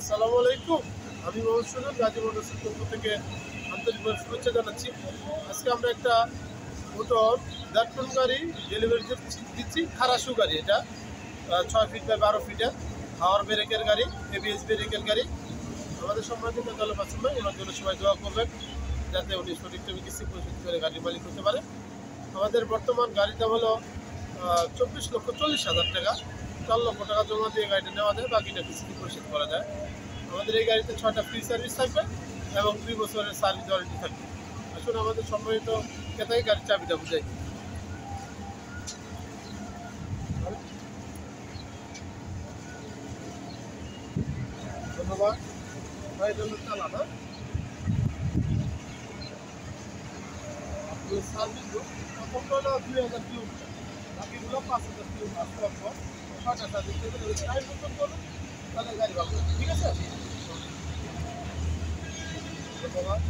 আসসালামু আলাইকুম। আমি মোহাম্মদ সুজন গাজী মোটরসের পক্ষ থেকে আন্তরিকভাবে শুভেচ্ছা জানাচ্ছি। আজকে আমরা একটা মোটর দেড়টন গাড়ি ডেলিভারি দিচ্ছি। খারাসু গাড়ি, এটা 6 ফিট বাই 12 ফিটের হাওয়ার ব্রেকের গাড়ি, এবিএস ব্রেকের গাড়ি। আমাদের সম্মানিত দলে পাচ্ছেন ভাই, ওনার জন্য সবাই দোয়া করবেন যাতে উনি সঠিকভাবে কিস্তি পরিশোধ করে গাড়ির মালিক হতে পারে। আমাদের বর্তমান গাড়িটা হলো 24,40,000 টাকা। 4 লক্ষ টাকা জমা দিয়ে গাড়িটা নেওয়া যায়, বাকিটা কিস্তি পরিশোধ করা যায়। আমাদের এই গাড়িতে 6টা ফ্রি সার্ভিস থাকবে এবং 2 বছরের সার্ভিস ওয়ারেন্টি থাকবে। আসলে আমাদের সম্মানিত ক্রেতাকে গাড়ির চাবিটা বুঝাই। ধন্যবাদ ভাই, জন্য চালা না সার্ভিসগুলো প্রথমটা হলো 2,000 কিলোমিটার, বাকিগুলো 5,000 কিলোমিটার পর 6টা সার্ভিস টাইম মতন করুন, তাহলে গাড়ি ভালো। ঠিক আছে, ধন্যবাদ।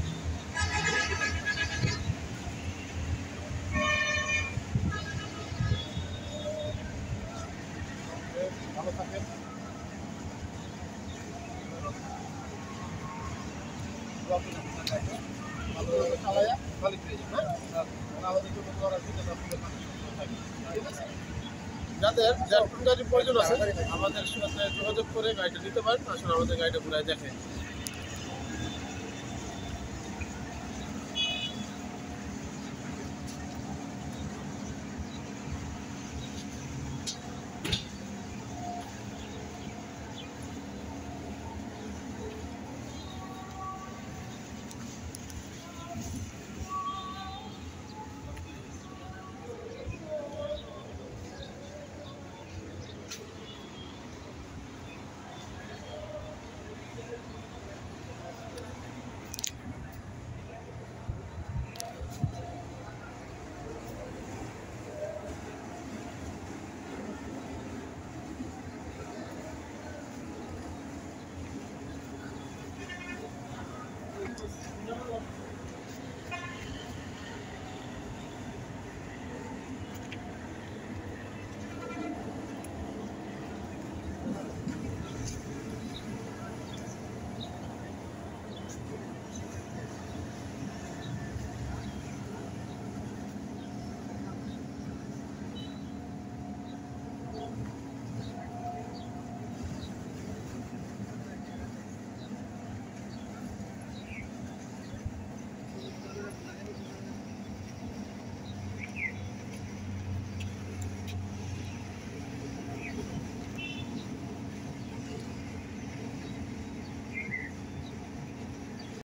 ভালো থাকেন, ভালোভাবে চালায়া মালিক পেয়ে যাবেন। আমাদের জন্য করার জন্য ঠিক আছে। যাদের দেড়টন গাড়ির প্রয়োজন আছে আমাদের সাথে যোগাযোগ করে গাড়িটা নিতে পারেন। আসলে আমাদের গাড়িটা ঘুরায় দেখে।